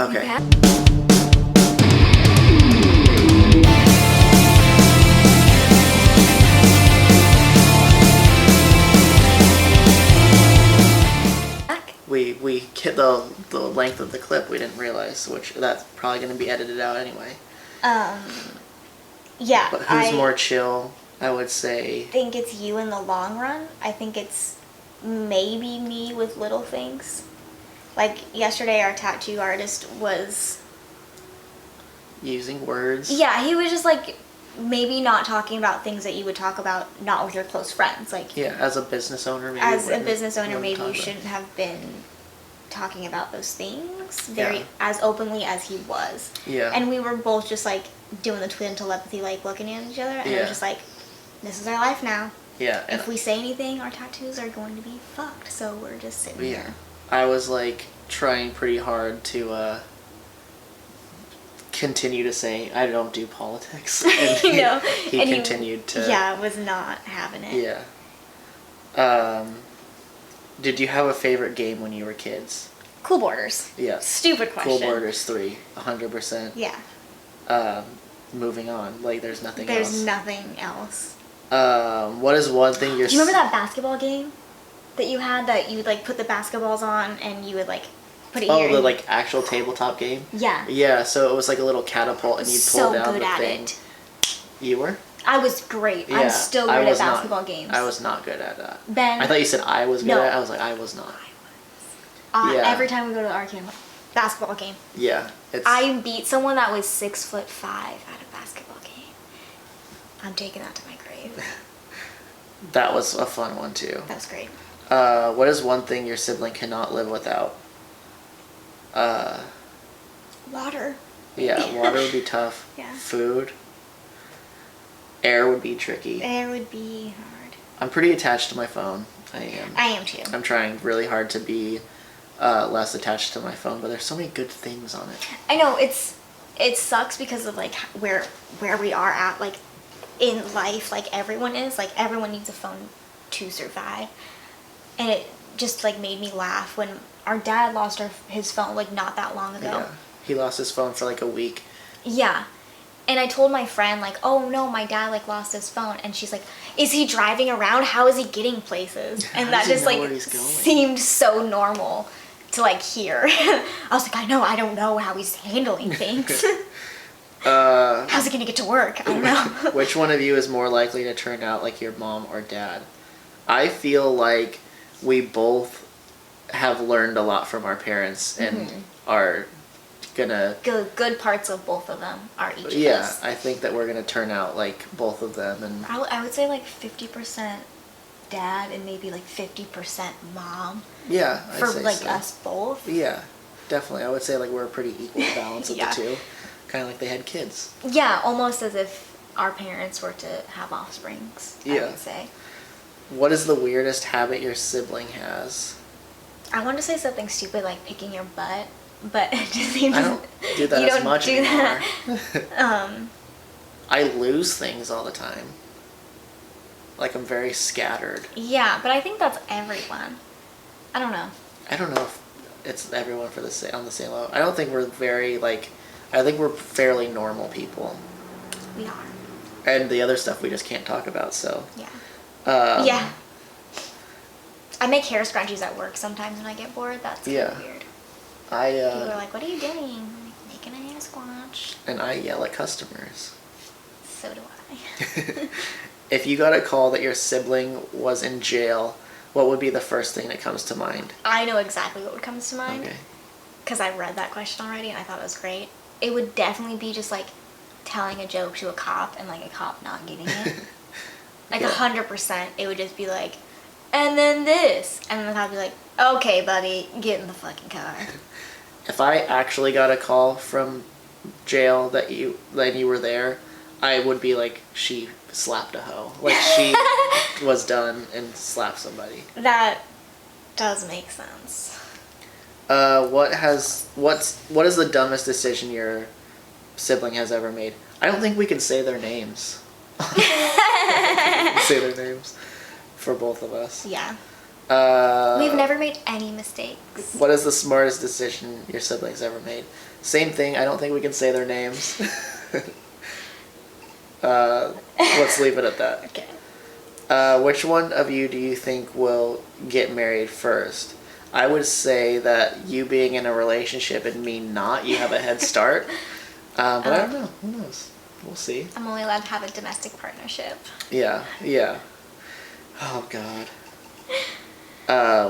Okay. We hit the length of the clip. We didn't realize, which that's probably going to be edited out anyway. Yeah. But who's more chill? I would say. I think it's you in the long run. I think it's maybe me with little things. Like yesterday, our tattoo artist was using words. Yeah, he was just like maybe not talking about things that you would talk about not with your close friends. Like yeah, as a business owner, maybe. Maybe you shouldn't have been talking about those things as openly as he was. Yeah. And we were both just like doing the twin telepathy, like looking at each other, and it was just like, this is our life now. Yeah. If we say anything, our tattoos are going to be fucked. So we're just sitting here. I was like trying pretty hard to continue to say I don't do politics, and he continued to. Yeah, was not having it. Yeah. Did you have a favorite game when you were kids? Cool Borders. Yeah. Stupid question. Cool Borders 3, 100%. Yeah. Moving on. Like, there's nothing else. There's nothing else. What is one thing you're... Do you remember that basketball game that you had that you would, like, put the basketballs on and you would, like, put it here? Oh, the, like, actual tabletop game? Yeah. Yeah, so it was like a little catapult and you'd pull down the thing. So good at it. You were? I was great. Yeah, I'm still good at basketball games. I was not good at that. Ben. I thought you said I was good at it. I was like, I was not. Every time we go to the arcade, I'm like, basketball game. Yeah. I beat someone that was 6'5" at a basketball game. I'm taking that to my grave. That was a fun one too. That was great. What is one thing your sibling cannot live without? Water. Yeah, water would be tough. Yeah. Food. Air would be tricky. Air would be hard. I'm pretty attached to my phone. I am too. I'm trying really hard to be less attached to my phone, but there's so many good things on it. I know it sucks because of like where we are at like in life. Like everyone needs a phone to survive, and it just like made me laugh when our dad lost his phone like not that long ago. Yeah, he lost his phone for like a week. Yeah. And I told my friend, like, oh no, my dad, like, lost his phone. And she's like, is he driving around? How is he getting places? And that just, like, seemed so normal to, like, hear. I was like, I don't know how he's handling things. How's he going to get to work? I don't know. Which one of you is more likely to turn out like your mom or dad? I feel like we both have learned a lot from our parents and are gonna good parts of both of them are each of us. Yeah, I think that we're gonna turn out like both of them, and I would say like 50% dad and maybe like 50% mom. Yeah, for like us both. Yeah, definitely. I would say like we're a pretty equal balance of the two, kind of like they had kids. Yeah, almost as if our parents were to have offsprings. I would say. What is the weirdest habit your sibling has? I want to say something stupid like picking your butt. But it just seems I don't do that as much anymore. I lose things all the time. Like I'm very scattered. Yeah, but I think that's everyone. I don't know. I don't know if it's everyone on the same level. I don't think we're very like. I think we're fairly normal people. We are. And the other stuff we just can't talk about. So. Yeah. Yeah. I make hair scrunchies at work sometimes when I get bored. That's kind of weird. People are like, what are you doing? I'm like, making a hair squatch. And I yell at customers. So do I. If you got a call that your sibling was in jail, what would be the first thing that comes to mind? I know exactly what would come to mind. Okay. Because I read that question already and I thought it was great. It would definitely be just like telling a joke to a cop and like a cop not getting it. Like 100%. It would just be like, and then this. And then the cop would be like, okay, buddy, get in the fucking car. If I actually got a call from jail that you were there, I would be like, she slapped a hoe. Like she was done and slapped somebody. That does make sense. What is the dumbest decision your sibling has ever made? I don't think we can say their names. Say their names for both of us. Yeah. We've never made any mistakes. What is the smartest decision your siblings ever made? Same thing. I don't think we can say their names. Let's leave it at that. Okay. Which one of you do you think will get married first? I would say that you being in a relationship and me not, you have a head start. But I don't know. Who knows? We'll see. I'm only allowed to have a domestic partnership. Yeah. Oh, God.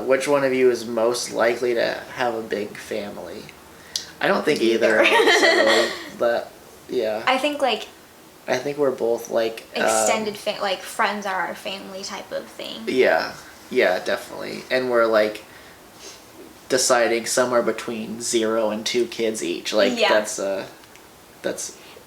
Which one of you is most likely to have a big family? I don't think either. Really, but yeah. I think we're both like extended like friends are our family type of thing. Yeah, definitely. And we're like deciding somewhere between 0 and 2 kids each. Like that's.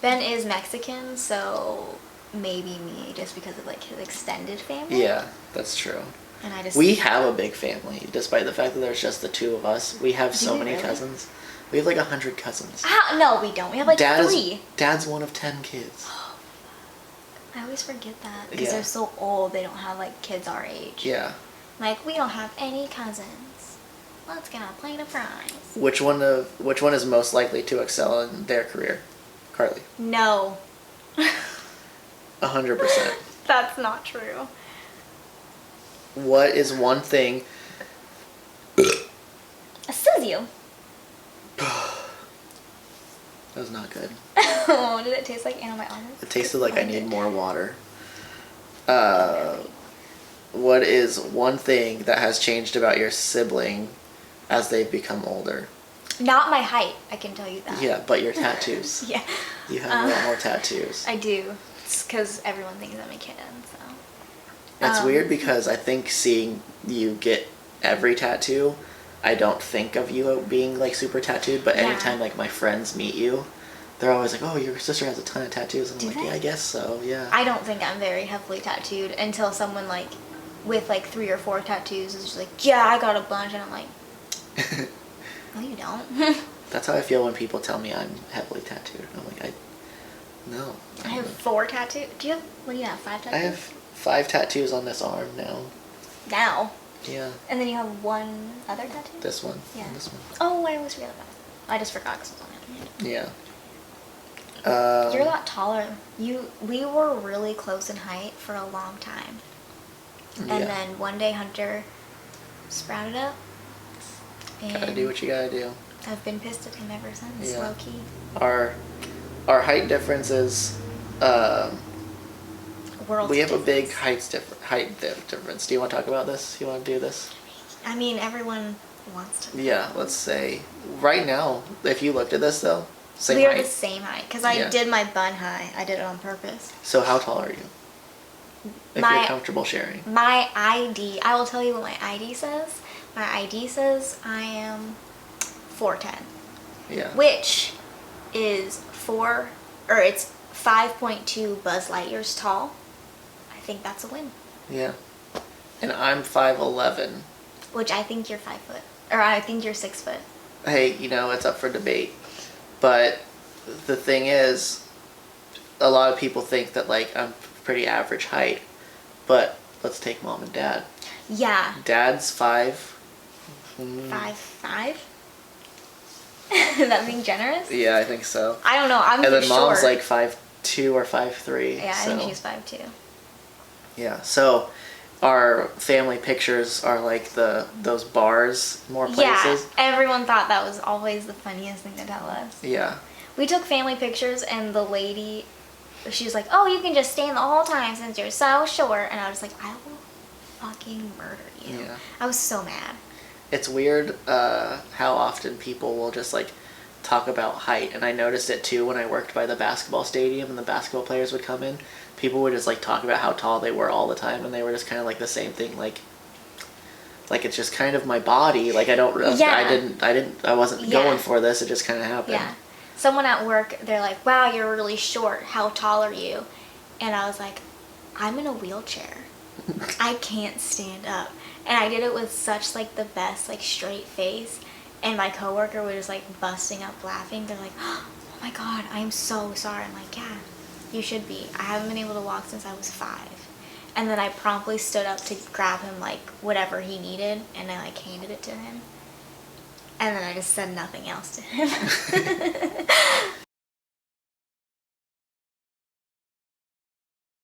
Ben is Mexican, so maybe me just because of like his extended family. Yeah, that's true. And we have a big family, despite the fact that there's just the 2 of us. We have so many cousins. We have like 100 cousins. No, we don't. We have like 3. Dad's one of 10 kids. I always forget that because they're so old. They don't have like kids our age. Yeah. Like we don't have any cousins. Let's get a plate of fries. Which one is most likely to excel in their career? Carly. No. 100%. That's not true. What is one thing? Excuse you. That was not good. Oh, did it taste like antibiotics? It tasted like I need more water. What is one thing that has changed about your sibling as they've become older? Not my height, I can tell you that. Yeah, but your tattoos. Yeah. You have a lot more tattoos. I do. It's because everyone thinks I'm a kid, so. It's weird because I think seeing you get every tattoo, I don't think of you being like super tattooed, but anytime like my friends meet you, they're always like, "Oh, your sister has a ton of tattoos." And I'm like, "Yeah, I guess so, yeah." I don't think I'm very heavily tattooed until someone like with like 3 or 4 tattoos is just like, "Yeah, I got a bunch," and I'm like, "No, you don't." That's how I feel when people tell me I'm heavily tattooed. I'm like, no. I have 4 tattoos. What do you have, 5 tattoos? I have 5 tattoos on this arm now. Now? Yeah. And then you have one other tattoo? This one. Yeah. And this one. Oh, I always forget about it. I just forgot because it was on my hand. Yeah. You're a lot taller. We were really close in height for a long time. And then one day Hunter sprouted up. And gotta do what you gotta do. I've been pissed at him ever since, low key. Our height difference is we have a big height difference. Do you want to talk about this? You want to do this? I mean, everyone wants to. Yeah, let's say right now, if you looked at this though, same height. We are the same height because I did my bun high. I did it on purpose. So how tall are you? If you're comfortable sharing. My ID, I will tell you what my ID says. My ID says I am 4'10". Yeah. Which is it's 5.2 Buzz Lightyears tall. I think that's a win. Yeah. And I'm 5'11". Which I think you're 5 foot. Or I think you're 6 foot. Hey, it's up for debate. But the thing is, a lot of people think that like I'm pretty average height. But let's take mom and dad. Yeah. Dad's 5'5". 5'5"? Is that being generous? Yeah, I think so. I don't know. I'm and then mom's short. like 5'2" or 5'3". Yeah, I think she's 5'2". Yeah, so our family pictures are like those bars, more places. Yeah, everyone thought that was always the funniest thing to tell us. Yeah. We took family pictures and the lady, she was like, "Oh, you can just stand the whole time since you're so short." And I was like, "I will fucking murder you." Yeah. I was so mad. It's weird how often people will just like talk about height, and I noticed it too when I worked by the basketball stadium and the basketball players would come in. People would just like talk about how tall they were all the time, and they were just kind of like the same thing, like it's just kind of my body. Like I wasn't going for this. It just kind of happened. Yeah. Someone at work, they're like, "Wow, you're really short. How tall are you?" And I was like, "I'm in a wheelchair. I can't stand up." And I did it with such like the best like straight face, and my coworker was like busting up laughing. They're like, "Oh my god, I'm so sorry." I'm like, "Yeah, you should be. I haven't been able to walk since I was 5." And then I promptly stood up to grab him, like, whatever he needed, and I, like, handed it to him. And then I just said nothing else to him.